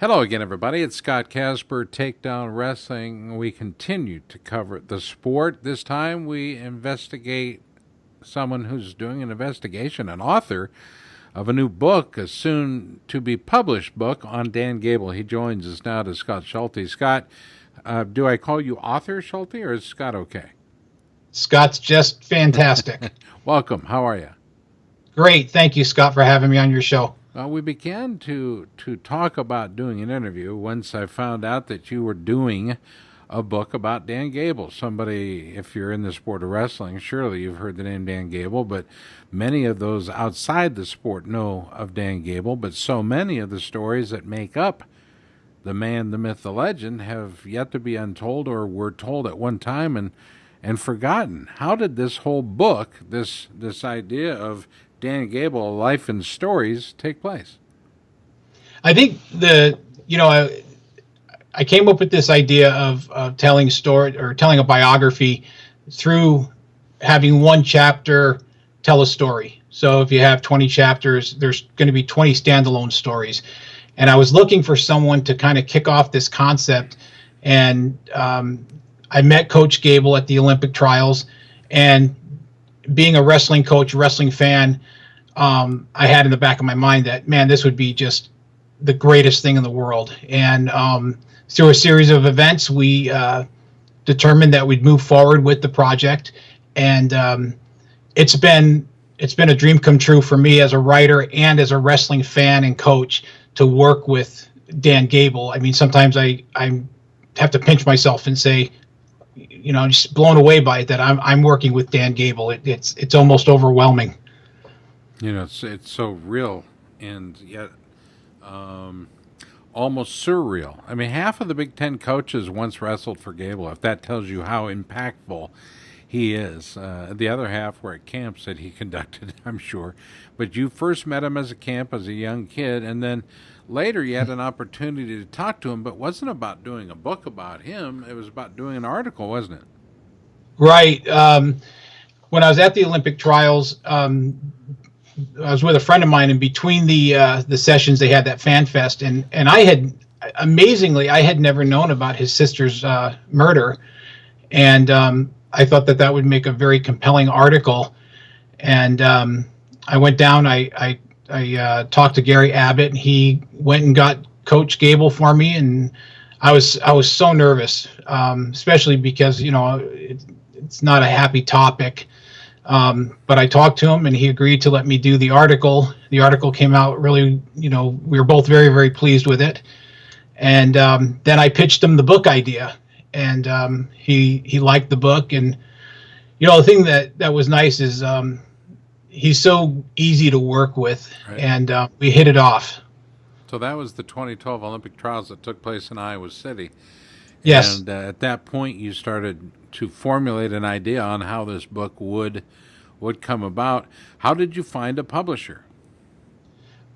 Hello again, everybody. It's Scott Casper, Takedown Wrestling. We continue to cover the sport. This time we investigate someone who's doing an investigation, an author of a new book, a soon-to-be published book on Dan Gable. He joins us now to Scott Schulte. Scott, do I call you author Schulte, or is Scott okay? Scott's just fantastic. Welcome. How are you? Great. Thank you, Scott, for having me on your show. We began to talk about doing an interview once I found out that you were doing a book about Dan Gable. Somebody, if you're in the sport of wrestling, surely you've heard the name Dan Gable, but many of those outside the sport know of Dan Gable, but so many of the stories that make up the man, the myth, the legend have yet to be untold or were told at one time and forgotten. How did this whole book, this idea of Dan Gable, Life and Stories, take place? I think I came up with this idea of telling a story or telling a biography through having one chapter tell a story. So if you have 20 chapters, there's going to be 20 standalone stories. And I was looking for someone to kind of kick off this concept. And I met Coach Gable at the Olympic trials, and being a wrestling coach, wrestling fan, I had in the back of my mind that, man, this would be just the greatest thing in the world. And through a series of events, we determined that we'd move forward with the project. And it's been a dream come true for me as a writer and as a wrestling fan and coach to work with Dan Gable. I mean, sometimes I have to pinch myself and say, I'm just blown away by it that I'm working with Dan Gable. It's almost overwhelming. It's so real and yet almost surreal. I mean, half of the Big Ten coaches once wrestled for Gable, if that tells you how impactful he is. The other half were at camps that he conducted, I'm sure. But you first met him as a camp as a young kid, and then later you had an opportunity to talk to him, but it wasn't about doing a book about him. It was about doing an article, wasn't it? Right. When I was at the Olympic trials, I was with a friend of mine, and between the sessions, they had that fan fest, and I had never known about his sister's murder, and I thought that would make a very compelling article. And I went down. I talked to Gary Abbott, and he went and got Coach Gable for me, and I was so nervous, especially because it's not a happy topic. But I talked to him, and he agreed to let me do the article. The article came out really, we were both very, very pleased with it. And then I pitched him the book idea, and he liked the book. And, the thing that was nice is he's so easy to work with, right. And we hit it off. So that was the 2012 Olympic trials that took place in Iowa City. Yes. And at that point, you started to formulate an idea on how this book would come about. How did you find a publisher?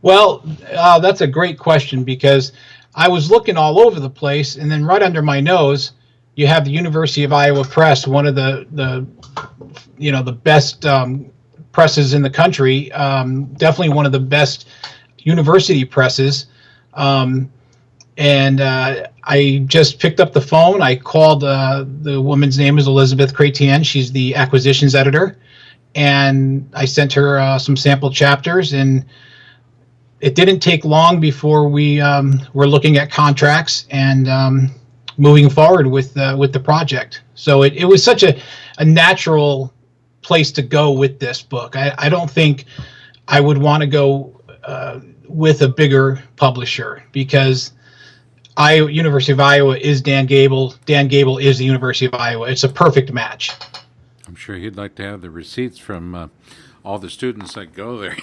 Well, that's a great question, because I was looking all over the place, and then right under my nose, you have the University of Iowa Press, one of the best presses in the country, definitely one of the best university presses. And I just picked up the phone. I called, the woman's name is Elizabeth Chrétien. She's the acquisitions editor. And I sent her some sample chapters, and it didn't take long before we were looking at contracts and moving forward with the project. So it was such a natural place to go with this book. I don't think I would want to go with a bigger publisher, because University of Iowa is Dan Gable. Dan Gable is the University of Iowa. It's a perfect match. I'm sure he'd like to have the receipts from all the students that go there.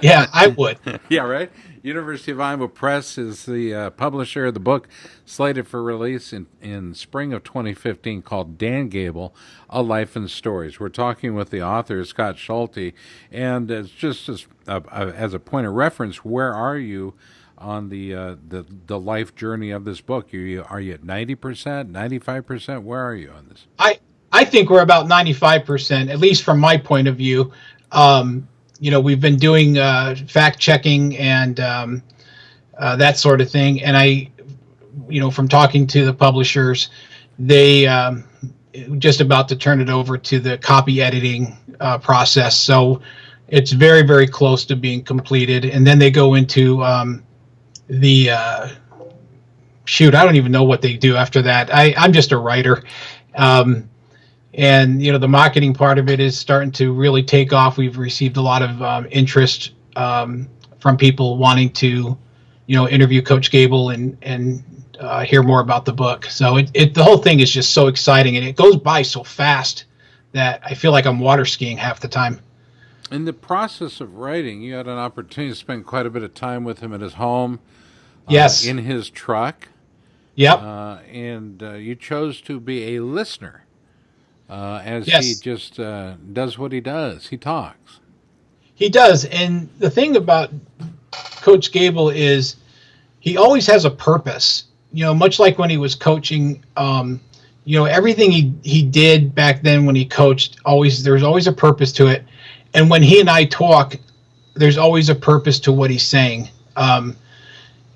Yeah, I would. Yeah, right? University of Iowa Press is the publisher of the book, slated for release in spring of 2015, called Dan Gable, A Life and Stories. We're talking with the author, Scott Schulte, and just as a point of reference, where are you on the life journey of this book? Are you at 90%, 95%? Where are you on this? I think we're about 95%, at least from my point of view. We've been doing fact checking and that sort of thing. And from talking to the publishers, they just about to turn it over to the copy editing process. So it's very, very close to being completed. And then they go into the shoot, I don't even know what they do after that. I'm just a writer. And the marketing part of it is starting to really take off. We've received a lot of interest from people wanting to interview Coach Gable and hear more about the book. So the whole thing is just so exciting, and it goes by so fast that I feel like I'm water skiing half the time. In the process of writing, you had an opportunity to spend quite a bit of time with him at his home, Yes. in his truck. Yep. And you chose to be a listener, as Yes. he just does what he does. He talks. He does. And the thing about Coach Gable is he always has a purpose. Much like when he was coaching, everything he did back then when he coached, there's always a purpose to it. And when he and I talk, there's always a purpose to what he's saying.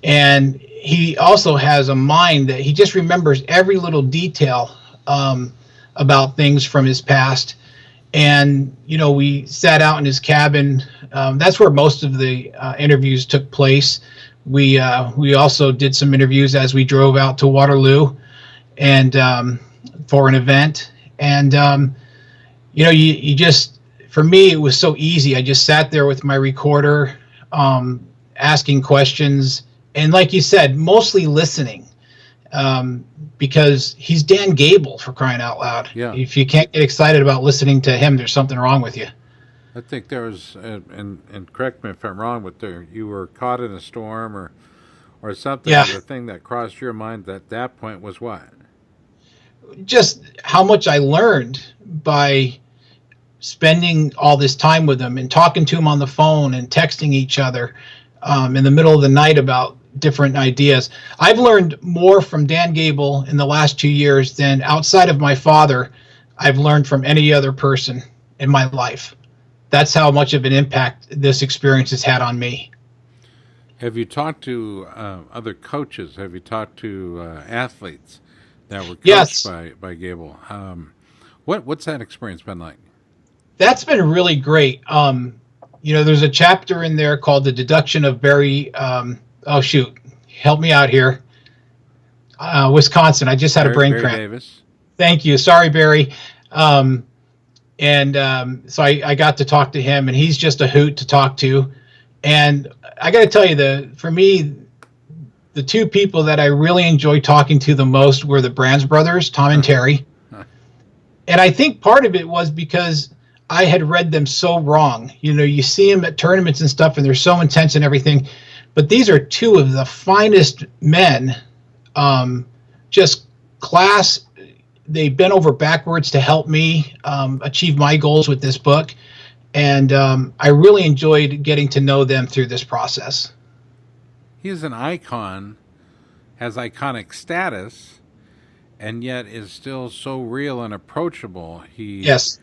And he also has a mind that he just remembers every little detail about things from his past. And, we sat out in his cabin. That's where most of the interviews took place. We also did some interviews as we drove out to Waterloo and for an event. And, you just, for me, it was so easy. I just sat there with my recorder, asking questions. And like you said, mostly listening, because he's Dan Gable, for crying out loud. Yeah. If you can't get excited about listening to him, there's something wrong with you. I think there was, and correct me if I'm wrong, but you were caught in a storm or something. Yeah. The thing that crossed your mind at that point was what? Just how much I learned by spending all this time with him and talking to him on the phone and texting each other in the middle of the night about different ideas. I've learned more from Dan Gable in the last 2 years than outside of my father I've learned from any other person in my life. That's how much of an impact this experience has had on me. Have you talked to other coaches? Have you talked to athletes that were coached Yes. by Gable? What's that experience been like? That's been really great. There's a chapter in there called The Deduction of Barry. Help me out here. Wisconsin. I just had a brain Barry cramp. Davis. Thank you. Sorry, Barry. So I got to talk to him, and he's just a hoot to talk to. And I got to tell you, for me, the two people that I really enjoyed talking to the most were the Brands brothers, Tom and Terry. And I think part of it was because I had read them so wrong. You see them at tournaments and stuff, and they're so intense and everything. But these are two of the finest men, just class. They bent over backwards to help me achieve my goals with this book. And I really enjoyed getting to know them through this process. He's an icon, has iconic status, and yet is still so real and approachable. Yes.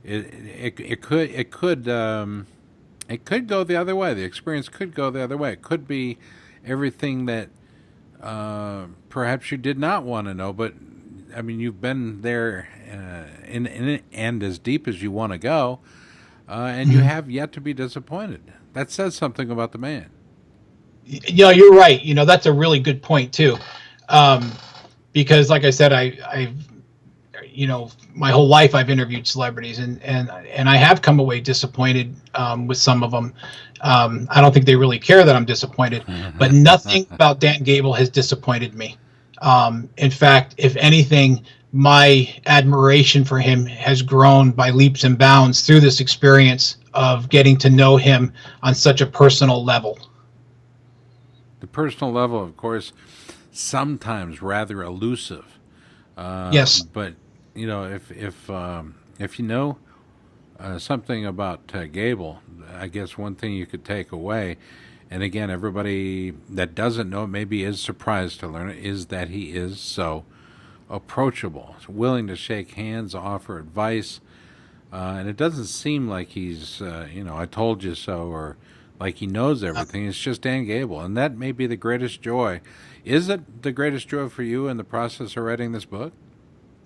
It could go the other way. The experience could go the other way. It could be everything that perhaps you did not want to know, but I mean, you've been there in it and as deep as you want to go, and you have yet to be disappointed. That says something about the man. You're right. That's a really good point too, because like I said, I've my whole life I've interviewed celebrities, and I have come away disappointed with some of them. I don't think they really care that I'm disappointed, but nothing about Dan Gable has disappointed me. In fact, if anything, my admiration for him has grown by leaps and bounds through this experience of getting to know him on such a personal level. The personal level, of course, sometimes rather elusive. Yes. But if you know something about Gable, I guess one thing you could take away, and again, everybody that doesn't know, maybe is surprised to learn it, is that he is so approachable, willing to shake hands, offer advice, and it doesn't seem like he's, I told you so, or like he knows everything. It's just Dan Gable, and that may be the greatest joy. Is it the greatest joy for you in the process of writing this book?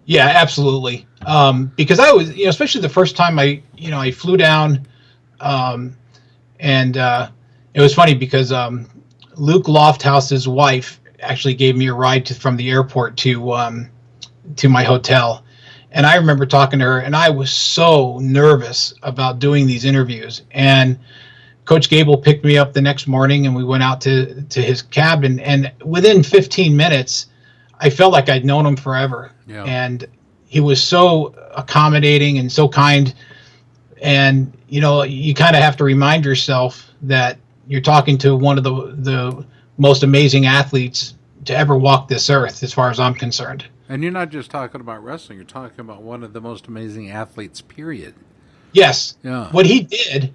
Yeah, absolutely. Because I was, especially the first time I flew down, um, and it was funny because Luke Lofthouse's wife actually gave me a ride from the airport to my hotel. And I remember talking to her, and I was so nervous about doing these interviews. And Coach Gable picked me up the next morning, and we went out to his cabin. And within 15 minutes, I felt like I'd known him forever. Yeah. And he was so accommodating and so kind. And you kind of have to remind yourself that you're talking to one of the most amazing athletes to ever walk this earth, as far as I'm concerned. And you're not just talking about wrestling, you're talking about one of the most amazing athletes, period. Yes. Yeah. What he did,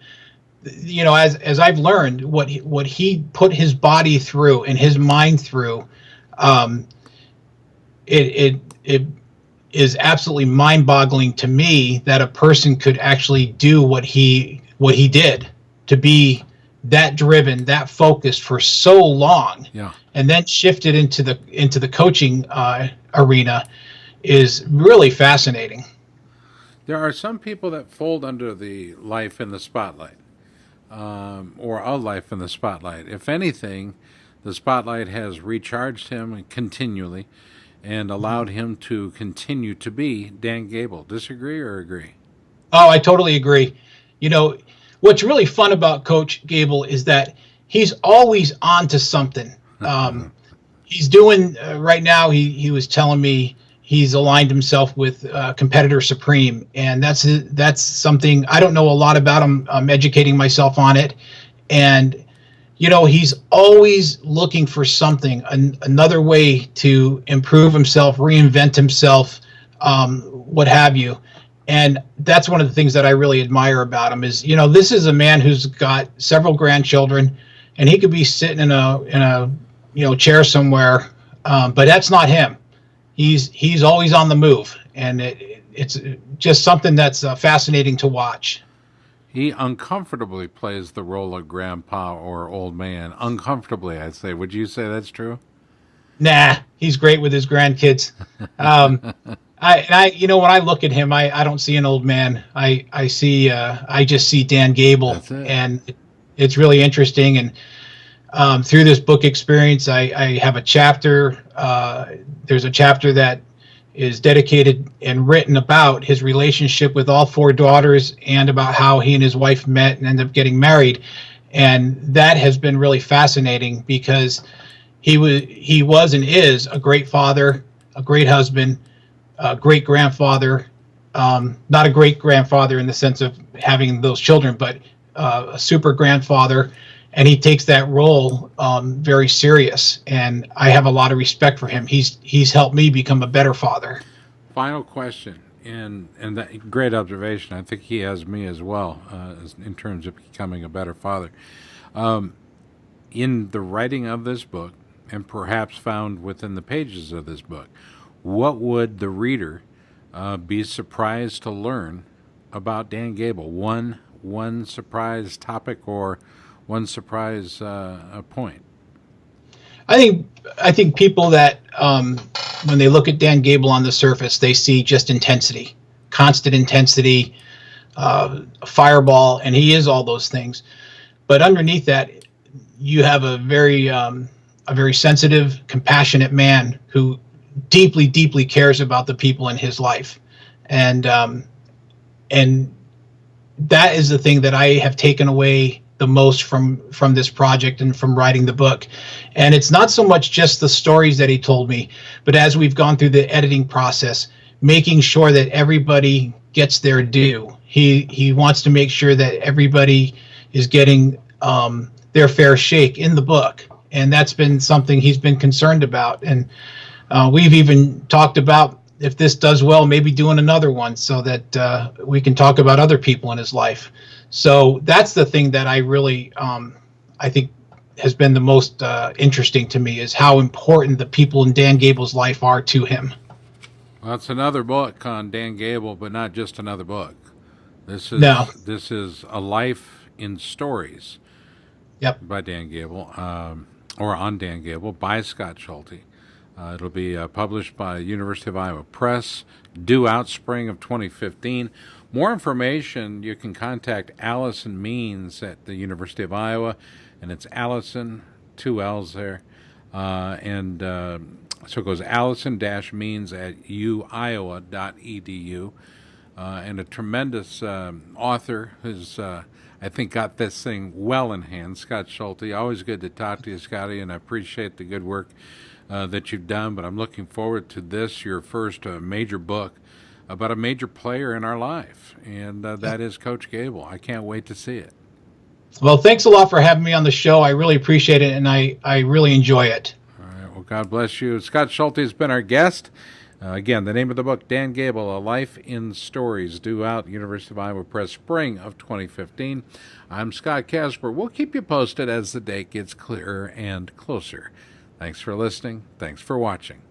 as I've learned, what he put his body through and his mind through, it is absolutely mind-boggling to me that a person could actually do what he did, to be that driven, that focused for so long. Yeah. And then shifted into the coaching arena is really fascinating. There are some people that fold under the life in the spotlight, or a life in the spotlight. If anything, the spotlight has recharged him continually and allowed him to continue to be Dan Gable. Disagree or agree? Oh, I totally agree. What's really fun about Coach Gable is that he's always on to something. He's doing right now. He was telling me he's aligned himself with Competitor Supreme, and that's something I don't know a lot about him. I'm educating myself on it, and he's always looking for something, another way to improve himself, reinvent himself, what have you. And that's one of the things that I really admire about him is, this is a man who's got several grandchildren, and he could be sitting in a chair somewhere, but that's not him. He's always on the move, and it's just something that's fascinating to watch. He uncomfortably plays the role of grandpa or old man. Uncomfortably, I'd say. Would you say that's true? Nah, he's great with his grandkids. When I look at him, I don't see an old man. I just see Dan Gable, and it's really interesting. And through this book experience, I have a chapter. There's a chapter that is dedicated and written about his relationship with all four daughters and about how he and his wife met and ended up getting married. And that has been really fascinating because he was and is a great father, a great husband, a great grandfather, not a great grandfather in the sense of having those children, but a super grandfather. And he takes that role very serious, and I have a lot of respect for him. He's helped me become a better father. Final question, and that great observation. I think he has me as well in terms of becoming a better father. In the writing of this book, and perhaps found within the pages of this book, what would the reader be surprised to learn about Dan Gable? One surprise topic or one surprise point? I think people that when they look at Dan Gable on the surface, they see just intensity, constant intensity, fireball, and he is all those things. But underneath that, you have a very sensitive, compassionate man who deeply, deeply cares about the people in his life, and that is the thing that I have taken away the most from this project and from writing the book. And it's not so much just the stories that he told me, but as we've gone through the editing process, making sure that everybody gets their due. He wants to make sure that everybody is getting their fair shake in the book, and that's been something he's been concerned about. And we've even talked about, if this does well, maybe doing another one so that we can talk about other people in his life. So that's the thing that I really, I think has been the most interesting to me, is how important the people in Dan Gable's life are to him. Well, it's another book on Dan Gable, but not just another book. This is a life in stories. Yep. by Dan Gable, or on Dan Gable by Scott Schulte. It'll be published by University of Iowa Press, due out spring of 2015. More information, you can contact Allison Means at the University of Iowa, and it's Allison, 2 L's there. So it goes Allison-Means at uiowa.edu. And a tremendous author who's, I think, got this thing well in hand, Scott Schulte. Always good to talk to you, Scotty, and I appreciate the good work that you've done. But I'm looking forward to this, your first major book about a major player in our life, and that is Coach Gable. I can't wait to see it. Well, thanks a lot for having me on the show. I really appreciate it, and I really enjoy it. All right. Well, God bless you. Scott Schulte has been our guest. Again, the name of the book, Dan Gable, A Life in Stories, due out, University of Iowa Press, spring of 2015. I'm Scott Casper. We'll keep you posted as the date gets clearer and closer. Thanks for listening. Thanks for watching.